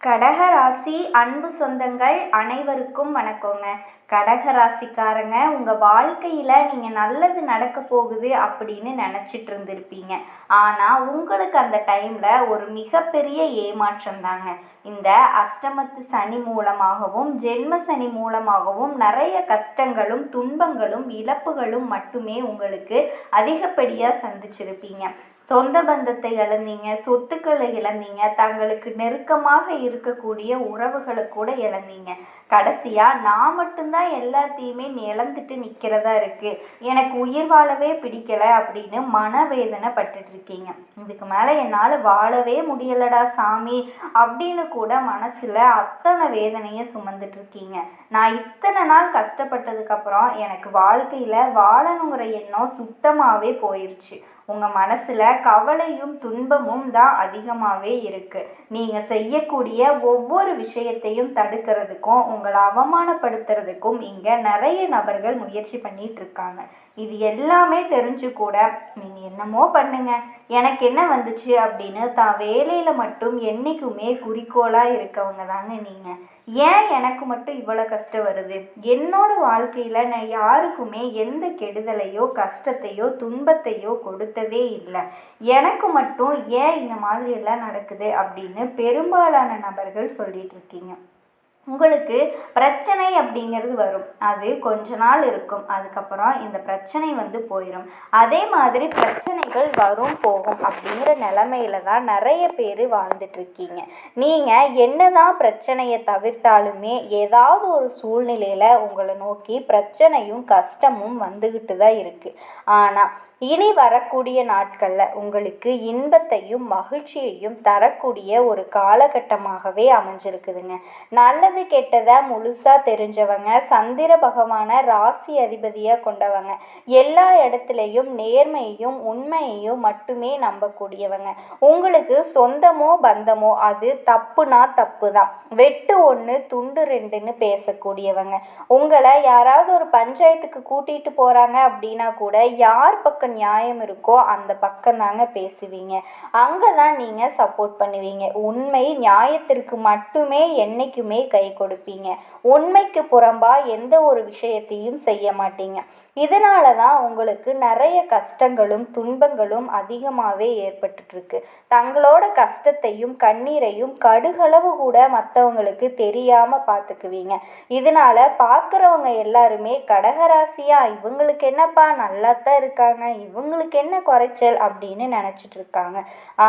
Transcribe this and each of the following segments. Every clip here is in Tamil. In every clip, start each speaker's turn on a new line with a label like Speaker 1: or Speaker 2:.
Speaker 1: கடகராசி அன்பு சொந்தங்கள் அனைவருக்கும் வணக்கங்க. கடகராசிக்காரங்க, உங்கள் வாழ்க்கையில் நீங்கள் நல்லது நடக்க போகுது அப்படின்னு நினச்சிட்டு இருந்திருப்பீங்க. ஆனால் உங்களுக்கு அந்த டைமில் ஒரு மிகப்பெரிய ஏமாற்றம் தாங்க. இந்த அஷ்டமத்து சனி மூலமாகவும் ஜென்ம சனி மூலமாகவும் நிறைய கஷ்டங்களும் துன்பங்களும் இழப்புகளும் மட்டுமே உங்களுக்கு அதிகப்படியாக சந்திச்சிருப்பீங்க. சொந்த பந்தத்தை இழந்தீங்க, சொத்துக்களை இழந்தீங்க, தங்களுக்கு நெருக்கமாக இருக்கக்கூடிய உறவுகளை கூட இழந்தீங்க. கடைசியாக நான் மட்டும்தான் எல்லாத்தையுமே இழந்துட்டு நிற்கிறதா இருக்குது, எனக்கு உயிர் வாழவே பிடிக்கலை அப்படின்னு மனவேதனை பட்டுட்டு இருக்கீங்க. இதுக்கு மேலே என்னால் வாழவே முடியலடா சாமி அப்படின்னு கூட மனசில் அத்தனை வேதனையை சுமந்துட்டு இருக்கீங்க. நான் இத்தனை நாள் கஷ்டப்பட்டதுக்கப்புறம் எனக்கு வாழ்க்கையில் வாழணுங்கிற எண்ணம் சுத்தமாகவே போயிடுச்சு. உங்கள் மனசில் கவலையும் துன்பமும் தான் அதிகமாகவே இருக்குது. நீங்கள் செய்யக்கூடிய ஒவ்வொரு விஷயத்தையும் தடுக்கிறதுக்கும் உங்களை அவமானப்படுத்துறதுக்கும் இங்கே நிறைய நபர்கள் முயற்சி பண்ணிட்டு இருக்காங்க. இது எல்லாமே தெரிஞ்சு கூட நீங்கள் என்னமோ பண்ணுங்க, எனக்கு என்ன வந்துச்சு அப்படின்னு தான் வேலையில் மட்டும் என்றைக்குமே குறிக்கோளாக இருக்கவங்க தாங்க நீங்கள். ஏன் எனக்கு மட்டும் இவ்வளோ கஷ்டம் வருது? என்னோட வாழ்க்கையில் நான் யாருக்குமே எந்த கெடுதலையோ கஷ்டத்தையோ துன்பத்தையோ கொடுத்ததே இல்லை, எனக்கு மட்டும் ஏன் இந்த மாதிரி எல்லாம் நடக்குது அப்படின்னு பெரும்பாலான நபர்கள் சொல்லிட்டு இருக்கீங்க. உங்களுக்கு பிரச்சனை அப்படிங்கிறது வரும், அது கொஞ்ச நாள் இருக்கும், அதுக்கப்புறம் இந்த பிரச்சனை போயிடும். அதே மாதிரி பிரச்சனைகள் வரும் போகும் அப்படிங்கிற நிலமையில தான் நிறைய பேர் வாழ்ந்துட்டுருக்கீங்க. நீங்கள் என்னதான் பிரச்சனையை தவிர்த்தாலுமே ஏதாவது ஒரு சூழ்நிலையில் உங்களை நோக்கி பிரச்சனையும் கஷ்டமும் வந்துக்கிட்டு தான் இருக்குது. ஆனால் இனி வரக்கூடிய நாட்களில் உங்களுக்கு இன்பத்தையும் மகிழ்ச்சியையும் தரக்கூடிய ஒரு காலகட்டமாகவே அமைஞ்சிருக்குதுங்க. நல்லது கெட்டதை முழுசாக தெரிஞ்சவங்க, சந்திர பகவானை ராசி அதிபதியாக கொண்டவங்க, எல்லா இடத்துலையும் நேர்மையையும் உண்மையையும் மட்டுமே நம்பக்கூடியவங்க. உங்களுக்கு சொந்தமோ பந்தமோ அது தப்புனா தப்பு தான், வெட்டு ஒன்று துண்டு ரெண்டுன்னு பேசக்கூடியவங்க. உங்களை யாராவது ஒரு பஞ்சாயத்துக்கு கூட்டிகிட்டு போகிறாங்க அப்படின்னா கூட யார் பக்கம் நியாயம் இருக்கோ அந்த பக்கம் தாங்க பேசுவீங்க, அங்கே தான் நீங்கள் சப்போர்ட் பண்ணுவீங்க. உண்மை நியாயத்திற்கு மட்டுமே என்றைக்குமே கை கொடுப்பீங்க. உண்மைக்கு புறம்பா எந்த ஒரு விஷயத்தையும் செய்ய மாட்டீங்க. இதனால தான் உங்களுக்கு நிறைய கஷ்டங்களும் துன்பங்களும் அதிகமாகவே ஏற்பட்டுருக்கு. தங்களோட கஷ்டத்தையும் கண்ணீரையும் கடுகளவு கூட மற்றவங்களுக்கு தெரியாமல் பார்த்துக்குவீங்க. இதனால பார்க்குறவங்க எல்லாருமே கடகராசியா, இவங்களுக்கு என்னப்பா நல்லா தான் இருக்காங்க, இவங்களுக்கு என்ன குறைச்சல் அப்படின்னு நினச்சிட்டு இருக்காங்க.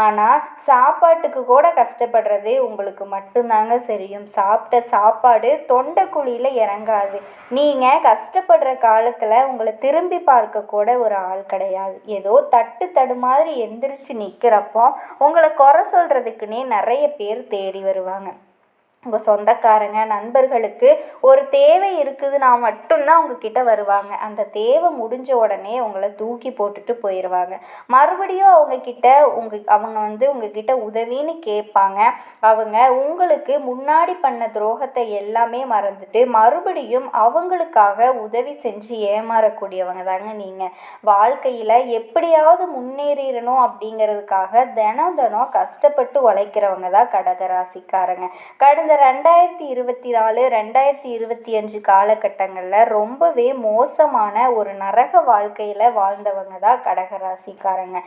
Speaker 1: ஆனால் சாப்பாட்டுக்கு கூட கஷ்டப்படுறது உங்களுக்கு மட்டும்தாங்க தெரியும். சாப்பிட்ட சாப்பாடு தொண்டை குழியில் இறங்காது. நீங்கள் கஷ்டப்படுற காலத்தில் உங்களை திரும்பி பார்க்க கூட ஒரு ஆள் கிடையாது. ஏதோ தட்டு மாதிரி எந்திரிச்சு நிற்கிறப்போ உங்களை குறை சொல்கிறதுக்குன்னே நிறைய பேர் தேடி வருவாங்க. உங்கள் சொந்தக்காரங்க நண்பர்களுக்கு ஒரு தேவை இருக்குதுன்னா மட்டும்தான் உங்ககிட்ட வருவாங்க. அந்த தேவை முடிஞ்ச உடனே உங்களை தூக்கி போட்டுட்டு போயிடுவாங்க. மறுபடியும் அவங்க உங்ககிட்ட உதவின்னு கேட்பாங்க. அவங்க உங்களுக்கு முன்னாடி பண்ண துரோகத்தை எல்லாமே மறந்துட்டு மறுபடியும் அவங்களுக்காக உதவி செஞ்சு ஏமாறக்கூடியவங்க தாங்க நீங்கள். வாழ்க்கையில் எப்படியாவது முன்னேறிடணும் அப்படிங்கிறதுக்காக தினம் கஷ்டப்பட்டு உழைக்கிறவங்க தான் கடகராசிக்காரங்க. கடந்த 2024 2025 காலகட்டங்களில் ரொம்பவே மோசமான ஒரு நரக வாழ்க்கையில் வாழ்ந்தவங்க தான் கடகராசிக்காரங்க.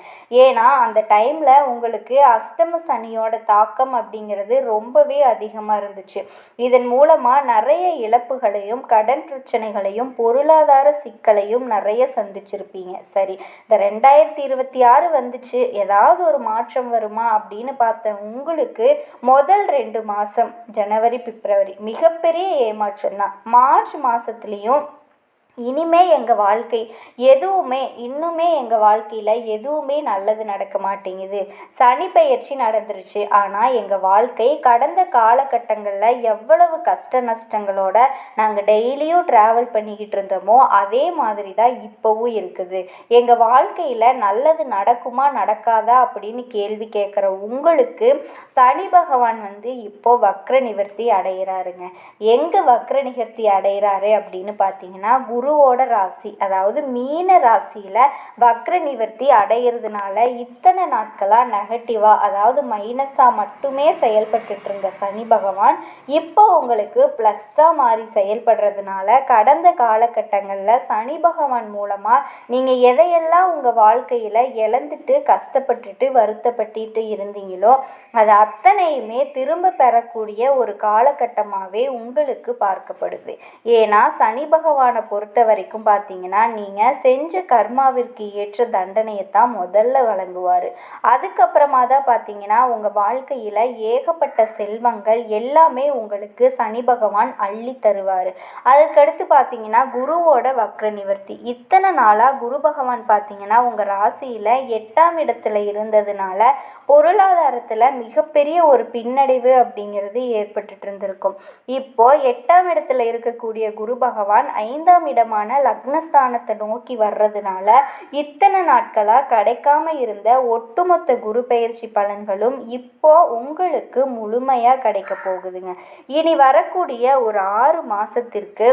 Speaker 1: ஏன்னா அந்த டைமில் உங்களுக்கு அஷ்டம சனியோட தாக்கம் அப்படிங்கிறது ரொம்பவே அதிகமாக இருந்துச்சு. இதன் மூலமாக நிறைய இழப்புகளையும் கடன் பிரச்சனைகளையும் பொருளாதார சிக்கலையும் நிறைய சந்திச்சிருப்பீங்க. சரி, இந்த 2026 வந்துச்சு, ஏதாவது ஒரு மாற்றம் வருமா அப்படின்னு பார்த்த உங்களுக்கு முதல் 2 மாதம் ஜனவரி பிப்ரவரி மிகப்பெரிய ஏமாற்றம் தான். மார்ச் மாதத்துலேயும் இன்னுமே எங்கள் வாழ்க்கையில் எதுவுமே நல்லது நடக்க மாட்டேங்குது, சனி பெயர்ச்சி நடந்துருச்சு, ஆனால் எங்கள் வாழ்க்கை கடந்த காலகட்டங்களில் எவ்வளவு கஷ்ட நஷ்டங்களோட நாங்கள் டெய்லியும் ட்ராவல் பண்ணிக்கிட்டு இருந்தோமோ அதே மாதிரி தான் இப்போவும் இருக்குது. எங்கள் வாழ்க்கையில் நல்லது நடக்குமா நடக்காதா அப்படின்னு கேள்வி கேட்குற உங்களுக்கு சனி பகவான் இப்போ வக்ர நிவர்த்தி அடைகிறாருங்க. எங்கே வக்ர நிவர்த்தி அடைகிறாரு அப்படின்னு பார்த்தீங்கன்னா, குரு குருவோட ராசி, அதாவது மீன ராசியில் வக்ர நிவர்த்தி அடையிறதுனால இத்தனை நாட்களாக நெகட்டிவாக, அதாவது மைனஸாக மட்டுமே செயல்பட்டுட்டு இருந்த சனி பகவான் இப்போ உங்களுக்கு ப்ளஸ்ஸாக மாறி செயல்படுறதுனால கடந்த காலகட்டங்களில் சனி பகவான் மூலமாக நீங்கள் எதையெல்லாம் உங்கள் வாழ்க்கையில் இழந்துட்டு கஷ்டப்பட்டுட்டு வருத்தப்பட்டுட்டு இருந்தீங்களோ அது அத்தனையுமே திரும்ப பெறக்கூடிய ஒரு காலகட்டமாகவே உங்களுக்கு பார்க்கப்படுது. ஏன்னா சனி பகவானை பொறுத்த வரைக்கும் பார்த்தீங்கன்னா நீங்கள் செஞ்ச கர்மாவிற்கு ஏற்ற தண்டனையை தான் முதல்ல வழங்குவார். அதுக்கப்புறமா தான் பார்த்தீங்கன்னா உங்கள் வாழ்க்கையில் ஏகப்பட்ட செல்வங்கள் எல்லாமே உங்களுக்கு சனி பகவான் அள்ளி தருவார். அதுக்கடுத்து பார்த்தீங்கன்னா குருவோட வக்ர நிவர்த்தி. இத்தனை நாளாக குரு பகவான் பார்த்தீங்கன்னா உங்கள் ராசியில் 8ஆம் இடத்துல இருந்ததுனால பொருளாதாரத்தில் மிகப்பெரிய ஒரு பின்னடைவு அப்படிங்கிறது ஏற்பட்டுட்டு இருந்திருக்கும். இப்போ 8ஆம் இடத்துல இருக்கக்கூடிய குரு பகவான் 5ஆம் இடமான லக்னஸ்தானத்தை நோக்கி வர்றதுனால இத்தனை நாட்களாக கிடைக்காம இருந்த ஒட்டுமொத்த குரு பெயர்ச்சி பலன்களும் இப்போ உங்களுக்கு முழுமையாக கிடைக்க போகுதுங்க. இனி வரக்கூடிய ஒரு 6 மாதத்திற்கு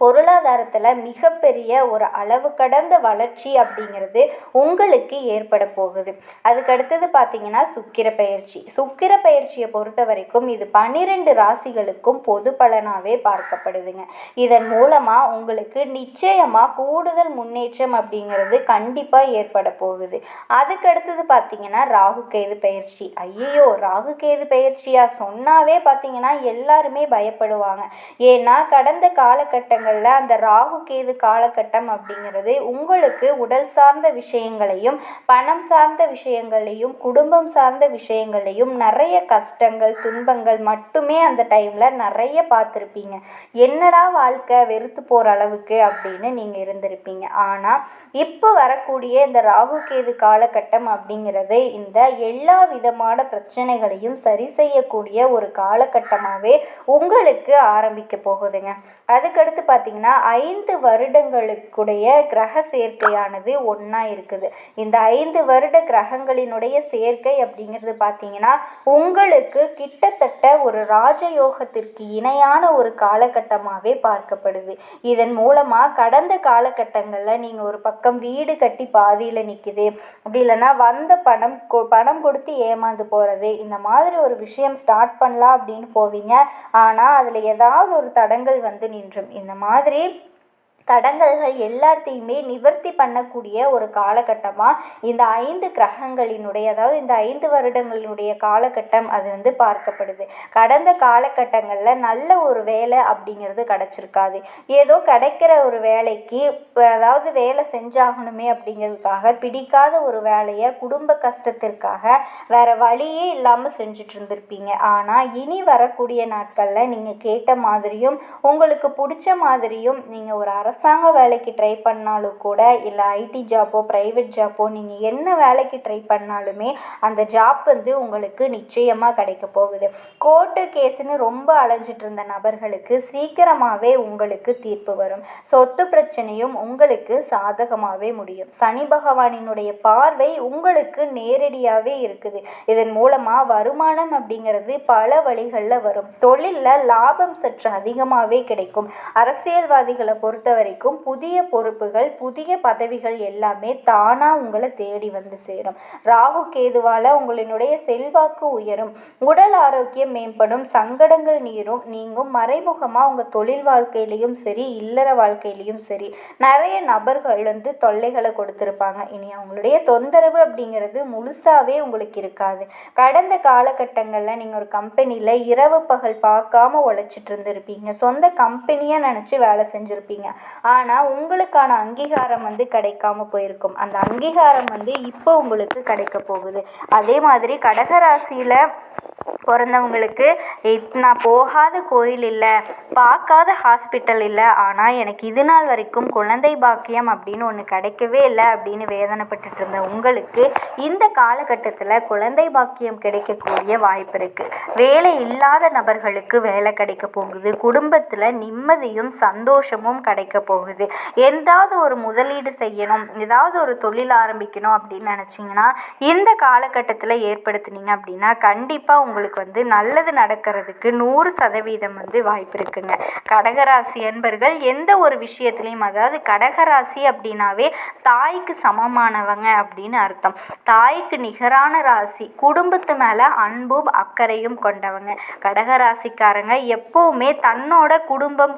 Speaker 1: பொருளாதாரத்தில் மிகப்பெரிய ஒரு அளவு கடந்த வளர்ச்சி அப்படிங்கிறது உங்களுக்கு ஏற்பட போகுது. அதுக்கடுத்தது பார்த்தீங்கன்னா சுக்கிர பயிற்சியை பொறுத்த வரைக்கும் இது 12 ராசிகளுக்கும் பொது பலனாகவே பார்க்கப்படுதுங்க. இதன் மூலமாக உங்களுக்கு நிச்சயமாக கூடுதல் முன்னேற்றம் அப்படிங்கிறது கண்டிப்பாக ஏற்பட போகுது. அதுக்கடுத்தது பார்த்தீங்கன்னா ராகு கேது பயிற்சி. ஐயோ, ராகு கேது பயிற்சியா சொன்னாவே பார்த்தீங்கன்னா எல்லாருமே பயப்படுவாங்க. ஏன்னா கடந்த காலகட்டங்கள் அந்த ராகு கேது காலகட்டம் அப்படிங்கிறது உங்களுக்கு உடல் சார்ந்த விஷயங்களையும் பணம் சார்ந்த விஷயங்களையும் குடும்பம் சார்ந்த விஷயங்களையும் நிறைய கஷ்டங்கள் துன்பங்கள் மட்டுமே அந்த டைம்ல நிறைய பார்த்துருப்பீங்க. என்னடா வாழ்க்கை வெறுத்து போற அளவுக்கு அப்படின்னு நீங்க இருந்திருப்பீங்க. ஆனா இப்போ வரக்கூடிய இந்த ராகு கேது காலகட்டம் அப்படிங்கிறது இந்த எல்லா விதமான பிரச்சனைகளையும் சரி செய்யக்கூடிய ஒரு காலகட்டமாகவே உங்களுக்கு ஆரம்பிக்க போகுதுங்க. அதுக்கடுத்து பார்த்தீங்கன்னா 5 வருடங்களுக்குடைய கிரக சேர்க்கையானது ஒன்றா இருக்குது. இந்த 5 வருட கிரகங்களினுடைய சேர்க்கை அப்படிங்கிறது பார்த்தீங்கன்னா உங்களுக்கு கிட்டத்தட்ட ஒரு ராஜயோகத்திற்கு இணையான ஒரு காலகட்டமாகவே பார்க்கப்படுது. இதன் மூலமாக கடந்த காலகட்டங்களில் நீங்கள் ஒரு பக்கம் வீடு கட்டி பாதியில் நிற்குது, அப்படி இல்லைன்னா வந்த பணம் கொடுத்து ஏமாந்து போகிறது, இந்த மாதிரி ஒரு விஷயம் ஸ்டார்ட் பண்ணலாம் அப்படின்னு போவீங்க. ஆனால் அதில் ஏதாவது ஒரு தடங்கள் வந்து நின்றும். இந்த மாதிரி தடங்கல்கள் எல்லாத்தையுமே நிவர்த்தி பண்ணக்கூடிய ஒரு காலகட்டமாக இந்த 5 கிரகங்களினுடைய, அதாவது இந்த 5 வருடங்களினுடைய காலகட்டம் அது வந்து பார்க்கப்படுது. கடந்த காலகட்டங்களில் நல்ல ஒரு வேலை அப்படிங்கிறது கிடச்சிருக்காது. ஏதோ கிடைக்கிற ஒரு வேலைக்கு அதாவது வேலை செஞ்சாகணுமே அப்படிங்கிறதுக்காக பிடிக்காத ஒரு வேலையை குடும்ப கஷ்டத்திற்காக வேற வழியே இல்லாமல் செஞ்சுட்டு இருந்திருப்பீங்க. ஆனால் இனி வரக்கூடிய நாட்களில் நீங்கள் கேட்ட மாதிரியும் உங்களுக்கு பிடிச்ச மாதிரியும் நீங்கள் ஒரு அரசாங்க வேலைக்கு ட்ரை பண்ணாலும் கூட, இல்லை ஐடி ஜாப்போ ப்ரைவேட் ஜாப்போ நீங்கள் என்ன வேலைக்கு ட்ரை பண்ணாலுமே அந்த ஜாப் வந்து உங்களுக்கு நிச்சயமாக கிடைக்க போகுது. கோர்ட்டு கேஸுன்னு ரொம்ப அலைஞ்சிட்டு இருந்த நபர்களுக்கு சீக்கிரமாகவே உங்களுக்கு தீர்ப்பு வரும். சொத்து பிரச்சனையும் உங்களுக்கு சாதகமாகவே முடியும். சனி பகவானினுடைய பார்வை உங்களுக்கு நேரடியாகவே இருக்குது. இதன் மூலமாக வருமானம் அப்படிங்கிறது பல வழிகளில் வரும். தொழிலில் லாபம் சற்று அதிகமாகவே கிடைக்கும். அரசியல்வாதிகளை பொறுத்த வரைக்கும் புதிய பொறுப்புகள் புதிய பதவிகள் எல்லாமே தானாக உங்களை தேடி வந்து சேரும். ராகு கேதுவால் உங்களினுடைய செல்வாக்கு உயரும், உடல் ஆரோக்கியம் மேம்படும், சங்கடங்கள் நீங்கும். மறைமுகமாக உங்கள் தொழில் வாழ்க்கையிலையும் சரி இல்லற வாழ்க்கையிலையும் சரி நிறைய நபர்கள் வந்து தொல்லைகளை கொடுத்துருப்பாங்க. இனி அவங்களுடைய தொந்தரவு அப்படிங்கிறது முழுசாகவே உங்களுக்கு இருக்காது. கடந்த காலகட்டங்களில் நீங்கள் ஒரு கம்பெனியில் இரவு பகல் பார்க்காம உழைச்சிட்டு இருந்திருப்பீங்க. சொந்த கம்பெனியாக நினச்சி வேலை செஞ்சுருப்பீங்க. ஆனால் உங்களுக்கான அங்கீகாரம் வந்து கிடைக்காம போயிருக்கும். அந்த அங்கீகாரம் வந்து இப்போ உங்களுக்கு கிடைக்க போகுது. அதே மாதிரி கடகராசியில் பிறந்தவங்களுக்கு நான் போகாத கோயில் இல்லை, பார்க்காத ஹாஸ்பிட்டல் இல்லை, ஆனால் எனக்கு இது நாள் வரைக்கும் குழந்தை பாக்கியம் அப்படின்னு ஒன்று கிடைக்கவே இல்லை அப்படின்னு வேதனைப்பட்டுட்டு இருந்த உங்களுக்கு இந்த காலகட்டத்தில் குழந்தை பாக்கியம் கிடைக்கக்கூடிய வாய்ப்பு இருக்குது. வேலை இல்லாத நபர்களுக்கு வேலை கிடைக்க போகுது. குடும்பத்தில் நிம்மதியும் சந்தோஷமும் கிடைக்க போகுது. ஏதாவது ஒரு முதலீடு செய்யணும், ஏதாவது ஒரு தொழில் ஆரம்பிக்கணும் அப்படின்னு நினச்சிங்கன்னா இந்த காலகட்டத்தில் ஏற்படுத்துனீங்க அப்படின்னா கண்டிப்பாக உங்களுக்கு நல்லது நடக்கிறதுக்கு 100% வாய்ப்பு இருக்குங்க. கடகராசி அன்பர்கள் எந்த ஒரு விஷயத்துலையும், அதாவது கடகராசி அப்படின்னாவே தாய்க்கு சமமானவங்க அப்படின்னு அர்த்தம். தாய்க்கு நிகரான ராசி. குடும்பத்து மேலே அன்பும் அக்கறையும் கொண்டவங்க கடகராசிக்காரங்க. எப்போவுமே தன்னோட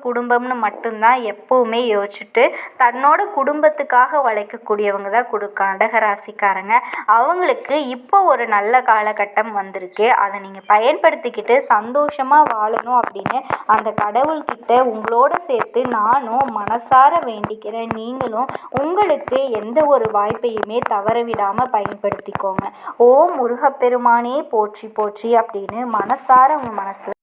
Speaker 1: குடும்பம்னு மட்டும்தான் எப்போவுமே யோசிச்சுட்டு தன்னோட குடும்பத்துக்காக உழைக்கக்கூடியவங்க தான் கடகராசிக்காரங்க. அவங்களுக்கு இப்போ ஒரு நல்ல காலகட்டம் வந்திருக்கு. அதை நீங்கள் பயன்படுத்திக்கிட்டு சந்தோஷமாக வாழணும் அப்படின்னு அந்த கடவுள்கிட்ட உங்களோட சேர்த்து நானும் மனசார வேண்டிக்கிறேன். நீங்களும் உங்களுக்கு எந்த ஒரு வாய்ப்பையுமே தவற விடாமல் பயன்படுத்திக்கோங்க. ஓம் முருகப்பெருமானே போற்றி போற்றி அப்படின்னு மனசார உங்கள் மனசில்.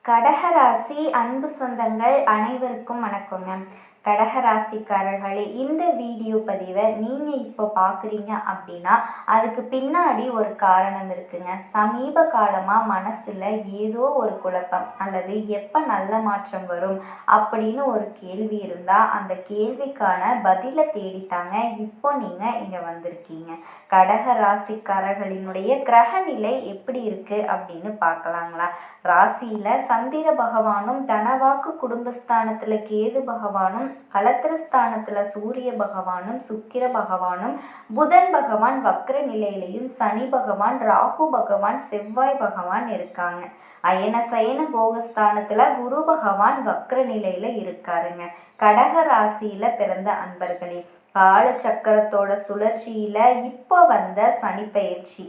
Speaker 1: கடகராசி அன்பு சொந்தங்கள் அனைவருக்கும் வணக்கங்க. கடகராசிக்காரர்களே, இந்த வீடியோ பதிவை நீங்கள் இப்போ பார்க்குறீங்க அப்படின்னா அதுக்கு பின்னாடி ஒரு காரணம் இருக்குங்க. சமீப காலமாக மனசில் ஏதோ ஒரு குழப்பம் அல்லது எப்போ நல்ல மாற்றம் வரும் அப்படின்னு ஒரு கேள்வி இருந்தால் அந்த கேள்விக்கான பதிலை தேடித்தாங்க இப்போ நீங்கள் இங்கே வந்திருக்கீங்க. கடகராசிக்காரர்களினுடைய கிரக நிலை எப்படி இருக்குது அப்படின்னு பார்க்கலாங்களா? ராசியில் சந்திர பகவானும், தனவாக்கு குடும்பஸ்தானத்தில் கேது பகவானும், கலத்திரஸ்தானத்துல சூரிய பகவானும், சுக்கிர பகவானும், புதன் பகவான் வக்ர நிலையிலையும், சனி பகவான், ராகு பகவான், செவ்வாய் பகவான் இருக்காங்க. அயன சயன போகஸ்தானத்துல குரு பகவான் வக்ர நிலையில இருக்காருங்க. கடக ராசியில பிறந்த அன்பர்களே, கால சக்கரத்தோட சுழற்சியில இப்போ வந்த சனி பெயர்ச்சி,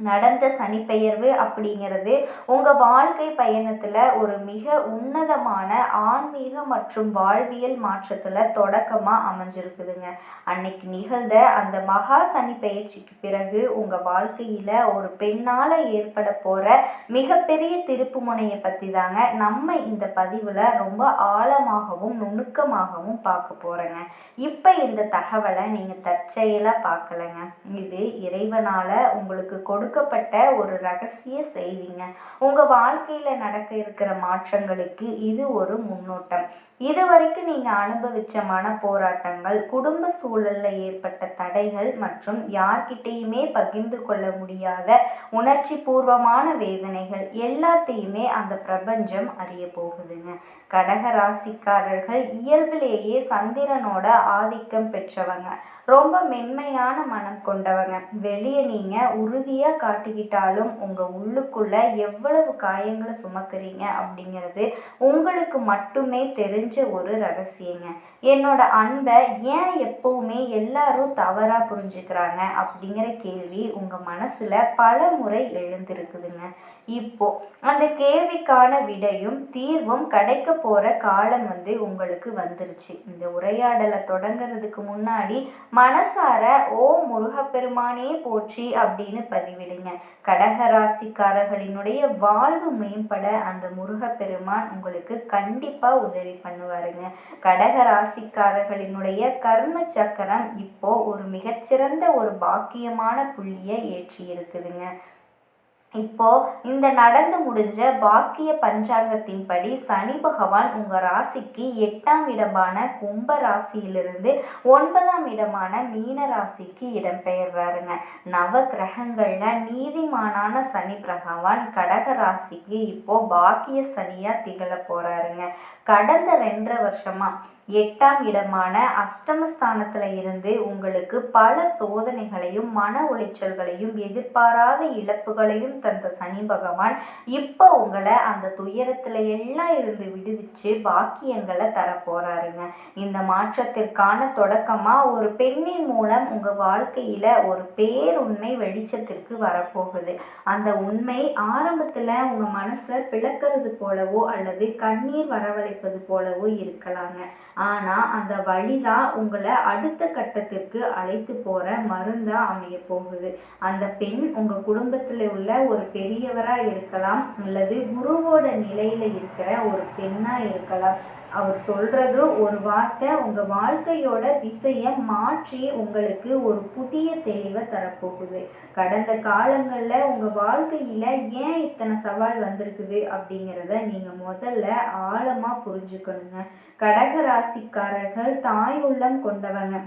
Speaker 1: நடந்த சனிப்பெயர்வு அப்படிங்கிறது உங்கள் வாழ்க்கை பயணத்தில் ஒரு மிக உன்னதமான ஆன்மீக மற்றும் வாழ்வியல் மாற்றத்தில் தொடக்கமாக அமைஞ்சிருக்குதுங்க. அன்னைக்கு நிகழ்ந்த அந்த மகா சனி பயிற்சிக்கு பிறகு உங்கள் வாழ்க்கையில் ஒரு பெண்ணால் ஏற்பட போகிற மிகப்பெரிய திருப்பு முனையை பற்றி தாங்க நம்ம இந்த பதிவில் ரொம்ப ஆழமாகவும் நுணுக்கமாகவும் பார்க்க போகிறோங்க. இப்போ இந்த தகவலை நீங்கள் தற்செயலாக பார்க்கலைங்க. இது இறைவனால் உங்களுக்கு கொடுக்கப்பட்ட ஒரு ரகசிய செய்திங்க. உங்க வாழ்க்கையில நடக்க இருக்கிற மாற்றங்களுக்கு இது ஒரு முன்னோட்டம். இது வரைக்கும் நீங்க அனுபவிச்ச மன போராட்டங்கள், குடும்ப சூழல்ல ஏற்பட்ட தடைகள் மற்றும் யார்கிட்டையுமே பகிர்ந்து கொள்ள முடியாத உணர்ச்சி பூர்வமான வேதனைகள் எல்லாத்தையுமே அந்த பிரபஞ்சம் அறிய போகுதுங்க. கடக ராசிக்காரர்கள் இயல்பிலேயே சந்திரனோட ஆதிக்கம் பெற்றவங்க. ரொம்ப மென்மையான மனம் கொண்டவங்க. வெளியே நீங்க உறுதியா காட்டிக்கிட்டாலும் உங்க உள்ளுக்குள்ள எவ்வளவு காயங்களை சுமக்குறீங்க அப்படிங்கிறது உங்களுக்கு மட்டுமே தெரிஞ்ச ஒரு ரகசியங்க. என்னோட அன்பை ஏன் எப்பவுமே எல்லாரும் தவறா புரிஞ்சுக்கிறாங்க அப்படிங்கிற கேள்வி உங்க மனசுல பல முறை எழுந்திருக்குதுங்க. இப்போ அந்த கேள்விக்கான விடையும் தீர்வும் கிடைக்க போற காலம் உங்களுக்கு வந்துருச்சு. இந்த உரையாடலை தொடங்குறதுக்கு முன்னாடி மனசார ஓம் முருகப்பெருமானே போற்றி அப்படின்னு பதிவிடுங்க. கடகராசிக்காரர்களினுடைய வாழ்வு மேம்பட அந்த முருகப்பெருமான் உங்களுக்கு கண்டிப்பா உதவி பண்ணுவாருங்க. கடகராசிக்காரர்களினுடைய கர்ம சக்கரம் இப்போ ஒரு மிகச்சிறந்த ஒரு பாக்கியமான புள்ளியை ஏற்றி இருக்குதுங்க. இப்போ இந்த நடந்து முடிஞ்ச பாக்கிய பஞ்சாங்கத்தின்படி சனி பகவான் உங்க ராசிக்கு 8ஆம் இடமான கும்ப ராசியிலிருந்து 9ஆம் இடமான மீன ராசிக்கு இடம்பெயர்றாருங்க. நவ கிரகங்கள்ல நீதிமானான சனி பகவான் கடக ராசிக்கு இப்போ பாக்கிய சனியா திகழ போறாருங்க. கடந்த 2.5 வருஷமா 8ஆம் இடமான அஷ்டமஸ்தானத்துல இருந்து உங்களுக்கு பல சோதனைகளையும் மன உளைச்சல்களையும் எதிர்பாராத இழப்புகளையும் தந்த சனி பகவான் இப்போ உங்களை அந்த துயரத்துல எல்லாம் இருந்து விடுவிச்சு பாக்கியங்களை தர போறாருங்க. இந்த மாற்றத்திற்கான தொடக்கமா ஒரு பெண்ணின் மூலம் உங்க வாழ்க்கையில ஒரு பேருண்மை வெளிச்சத்திற்கு வரப்போகுது. அந்த உண்மை ஆரம்பத்துல உங்க மனசை பிளக்கிறது போலவோ அல்லது கண்ணீர் வரவழைப்பது போலவோ இருக்கலாங்க. ஆனா அந்த வழிதான் உங்களை அடுத்த கட்டத்திற்கு அழைத்து போற மருந்தா அமைய போகுது. அந்த பெண் உங்க குடும்பத்துல உள்ள ஒரு பெரியவரா இருக்கலாம், அல்லது குருவோட நிலையில இருக்கிற ஒரு பெண்ணா இருக்கலாம். அவர் சொல்றது ஒரு வார்த்தை உங்க வாழ்க்கையோட திசையை மாற்றி உங்களுக்கு ஒரு புதிய தெளிவை தரப்போகுது. கடந்த காலங்கள்ல உங்க வாழ்க்கையில ஏன் இத்தனை சவால் வந்திருக்குது அப்படிங்கிறத நீங்க முதல்ல ஆழமா புரிஞ்சுக்கணுங்க. கடக ராசிக்காரர்கள் தாய் உள்ளம் கொண்டவங்க,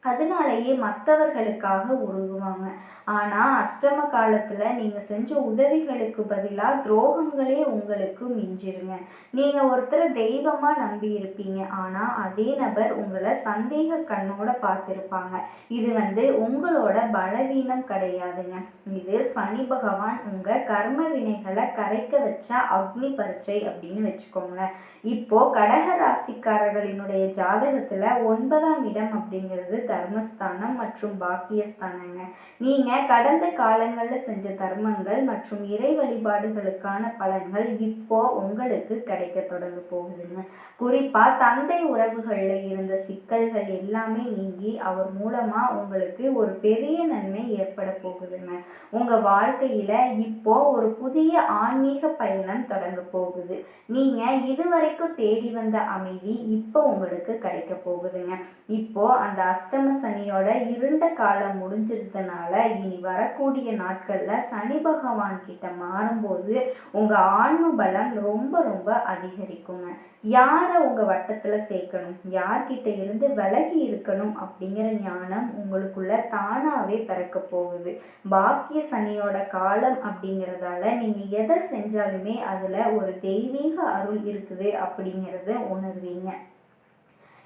Speaker 1: அதனாலேயே மற்றவர்களுக்காக உருகுவாங்க. ஆனா அஷ்டம காலத்துல நீங்க செஞ்ச உதவிகளுக்கு பதிலா துரோகங்களே உங்களுக்கு மிஞ்சிருங்க. நீங்க ஒருத்தரை தெய்வமா நம்பி இருப்பீங்க, ஆனா அதே நபர் உங்களை சந்தேக கண்ணோட பார்த்திருப்பாங்க. இது உங்களோட பலவீனம் கிடையாதுங்க. இது சனி பகவான் உங்க கர்ம வினைகளை கரைக்க வச்ச அக்னி பரீட்சை அப்படின்னு வச்சுக்கோங்களேன். இப்போ கடக ராசிக்காரர்களினுடைய ஜாதகத்துல 9ஆம் இடம் அப்படிங்கிறது தர்மஸ்தானம் மற்றும் பாக்கியஸ்தானங்க. நீங்க கடந்த காலங்கள்ல செஞ்ச தர்மங்கள் மற்றும் இறை வழிபாடுகளுக்கான பலன்கள் இப்போ உங்களுக்கு கிடைக்க தொடங்க போகுதுங்க. குறிப்பா தந்தை உறவுகள்ல இருந்த சிக்கல்கள் எல்லாமே நீங்கி அவர் மூலமா உங்களுக்கு ஒரு பெரிய நன்மை ஏற்பட போகுதுங்க. உங்க வாழ்க்கையில இப்போ ஒரு புதிய ஆன்மீக பயணம் தொடங்க போகுது. நீங்க இதுவரைக்கும் தேடி வந்த அமைதி இப்போ உங்களுக்கு கிடைக்க போகுதுங்க. இப்போ அந்த அஷ்டம சனியோட இருண்ட காலம் முடிஞ்சிருந்தனால இனி வரக்கூடிய நாட்கள்ல சனி பகவான் கிட்ட மாறும்போது உங்க ஆன்ம பலம் ரொம்ப ரொம்ப அதிகரிக்குங்க. யாரை உங்க வட்டத்துல சேர்க்கணும், யார்கிட்ட இருந்து விலகி இருக்கணும் அப்படிங்கிற ஞானம் உங்களுக்குள்ள தானாவே பிறக்க போகுது. பாக்கிய சனியோட காலம் அப்படிங்கிறதால நீங்க எதை செஞ்சாலுமே அதுல ஒரு தெய்வீக அருள் இருக்குது அப்படிங்கிறத உணர்வீங்க.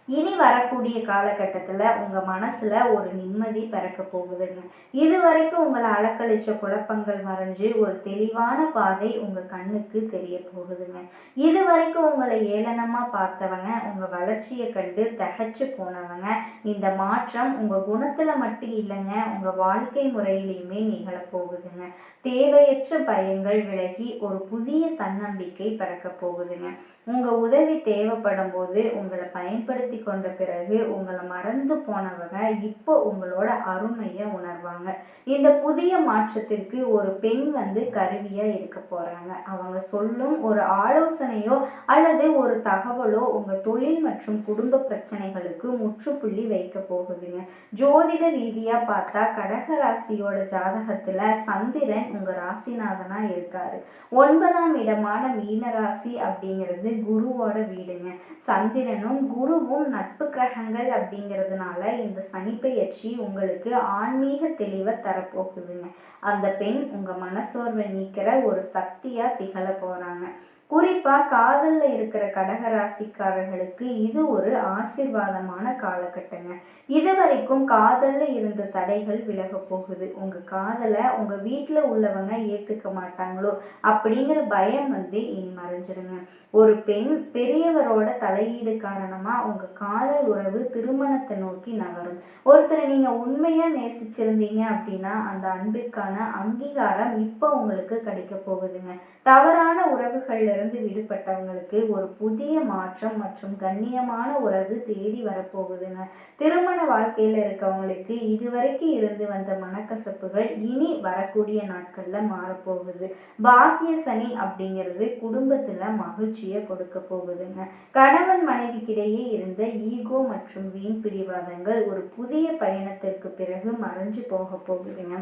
Speaker 1: இனி வரக்கூடிய காலகட்டத்தில் உங்கள் மனசில் ஒரு நிம்மதி பிறக்க போகுதுங்க. இது வரைக்கும் உங்களை அலக்கழிச்ச குழப்பங்கள் மறைஞ்சு ஒரு தெளிவான பாதை உங்கள் கண்ணுக்கு தெரிய போகுதுங்க. இது வரைக்கும் உங்களை ஏளனமாக பார்த்தவங்க உங்கள் வளர்ச்சியை கண்டு தகைச்சு போனவங்க இந்த மாற்றம் உங்கள் குணத்தில் மட்டும் இல்லைங்க, உங்கள் வாழ்க்கை முறையிலையுமே நிகழப்போகுதுங்க. தேவையற்ற பயங்கள் விலகி ஒரு புதிய தன்னம்பிக்கை பிறக்க போகுதுங்க. உங்கள் உதவி தேவைப்படும் போது உங்களை பயன்படுத்தி கொண்ட பிறகு உங்களை மறந்து போனவங்க இப்போ உங்களோட அருமையை உணர்வாங்க. இந்த புதிய மாற்றத்திற்கு ஒரு பெண் கருவியா இருக்க போறாங்க. அவங்க சொல்லும் ஒரு ஆலோசனையோ அல்லது ஒரு தகவலோ உங்க தொழில் மற்றும் குடும்ப பிரச்சனைகளுக்கு முற்றுப்புள்ளி வைக்க போகுதுங்க. ஜோதிட ரீதியா பார்த்தா கடக ராசியோட ஜாதகத்துல சந்திரன் உங்க ராசிநாதனா இருக்காரு. 9ஆம் இடமான மீன ராசி அப்படிங்கிறது குருவோட வீடுங்க. சந்திரனும் குருவும் நட்பு கிரகங்கள் அப்படிங்கிறதுனால இந்த சனிப்பெயர்ச்சி உங்களுக்கு ஆன்மீக தெளிவை தரப்போகுதுங்க. அந்த பெண் உங்க மனசோர்வை நீக்கிற ஒரு சக்தியா திகழ போறாங்க. குறிப்பா காதல்ல இருக்கிற கடகராசிக்காரர்களுக்கு இது ஒரு ஆசீர்வாதமான காலகட்டங்க. இது வரைக்கும் காதல்ல இருந்த தடைகள் விலக போகுது. உங்க காதலை உங்க வீட்டுல உள்ளவங்க ஏத்துக்க மாட்டாங்களோ அப்படிங்கிற பயம் இனி மறைஞ்சிருங்க. ஒரு பெண் பெரியவரோட தலையீடு காரணமா உங்க காதல் உறவு திருமணத்தை நோக்கி நகரும். ஒருத்தரை நீங்க உண்மையா நேசிச்சிருந்தீங்க அப்படின்னா அந்த அன்பிற்கான அங்கீகாரம் இப்போ உங்களுக்கு கிடைக்க போகுதுங்க. தவறான உறவுகள்ல இருந்து விடுபட்டவங்களுக்கு ஒரு புதிய மாற்றம் மற்றும் கண்ணியமான உறவு தேடி வரப்போகுதுங்க. திருமண வாழ்க்கையில இருக்கவங்களுக்கு இதுவரைக்கும் இருந்து வந்த மனக்கசப்புகள் இனி வரக்கூடிய நாட்கள்ல மாறப்போகுது. பாக்கிய சனி அப்படிங்கிறது குடும்பத்துல மகிழ்ச்சியை கொடுக்க போகுதுங்க. கணவன் மனைவிக்கிடையே இருந்த ஈகோ மற்றும் வீண் பிடிவாதங்கள் ஒரு புதிய பயணத்திற்கு பிறகு மறைஞ்சு போக போகுதுங்க.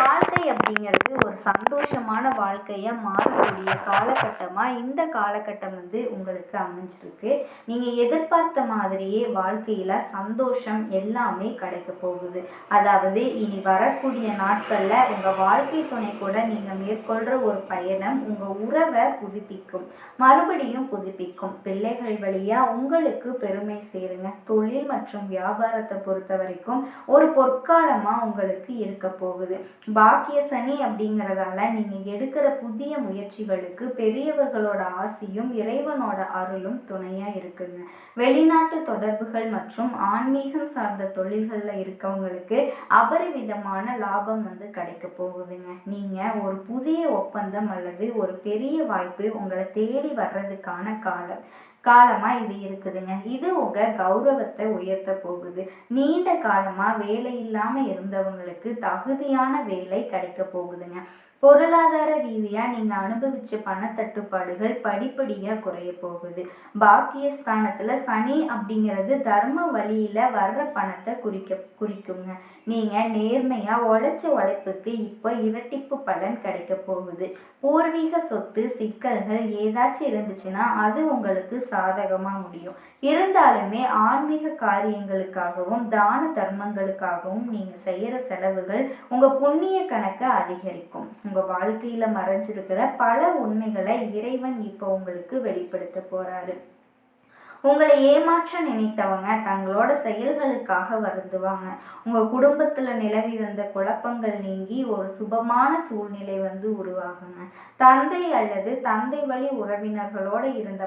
Speaker 1: வாழ்க்கை அப்படிங்கிறது ஒரு சந்தோஷமான வாழ்க்கையா மாறக்கூடிய காலகட்டமா இந்த காலகட்டம் உங்களுக்கு அமைஞ்சிருக்கு. நீங்க எதிர்பார்த்த மாதிரியே வாழ்க்கையில சந்தோஷம் எல்லாமே கிடைக்க போகுது. அதாவது இனி வரக்கூடிய நாட்கள்ல உங்க வாழ்க்கை துணை கூட நீங்க மேற்கொள்ற ஒரு பயணம் உங்க உறவை புதுப்பிக்கும், மறுபடியும் புதுப்பிக்கும். பிள்ளைகள் வழியா உங்களுக்கு பெருமை சேருங்க. தொழில் மற்றும் வியாபாரத்தை பொறுத்த வரைக்கும் ஒரு பொற்காலமா உங்களுக்கு இருக்க போகுது. பாக்கிய சனி அப்படிங்கிறதால நீங்க எடுக்கிற புதிய முயற்சிகளுக்கு பெரியவர்களோட ஆசியும் இறைவனோட அருளும் துணையா இருக்குங்க. வெளிநாட்டு தொடர்புகள் மற்றும் ஆன்மீகம் சார்ந்த தொழில்கள்ல இருக்கவங்களுக்கு அபரிவிதமான லாபம் கிடைக்க போகுதுங்க. நீங்க ஒரு புதிய ஒப்பந்தம் அல்லது ஒரு பெரிய வாய்ப்பு உங்களை தேடி வர்றதுக்கான காலம். காலமா இது இருக்குதுங்க. இது உங்க கௌரவத்தை உயர்த்த போகுது. நீண்ட காலமா வேலை இல்லாம இருந்தவங்களுக்கு தகுதியான வேலை கிடைக்க போகுதுங்க. பொருளாதார ரீதியா நீங்க அனுபவிச்ச பணத்தட்டுப்பாடுகள் படிப்படியா குறைய போகுது. பாக்கியஸ்தானத்துல சனி அப்படிங்கிறது தர்ம வழியில வர்ற பணத்தை குறிக்குங்க. நீங்க நேர்மையா உழைச்ச உழைப்புக்கு இப்போ இரட்டிப்பு பலன் கிடைக்க போகுது. பூர்வீக சொத்து சிக்கல்கள் ஏதாச்சும் இருந்துச்சுன்னா அது உங்களுக்கு சாதகமா முடியும். இருந்தாலுமே ஆன்மீக காரியங்களுக்காகவும் தான தர்மங்களுக்காகவும் நீங்க செய்யற செலவுகள் உங்க புண்ணிய கணக்கை அதிகரிக்கும். உங்க வாழ்க்கையில மறைஞ்சிருக்கிற பல உண்மைகளை இறைவன் இப்போ உங்களுக்கு வெளிப்படுத்த போறாரு. உங்களை ஏமாற்ற நினைத்தவங்க தங்களோட செயல்களுக்காக வருந்துவாங்க. உங்க குடும்பத்துல நிலவி வந்த குழப்பங்கள் நீங்கி ஒரு சுபமான சூழ்நிலை உருவாகுங்க. தந்தை அல்லது தந்தை வழி உறவினர்களோட இருந்த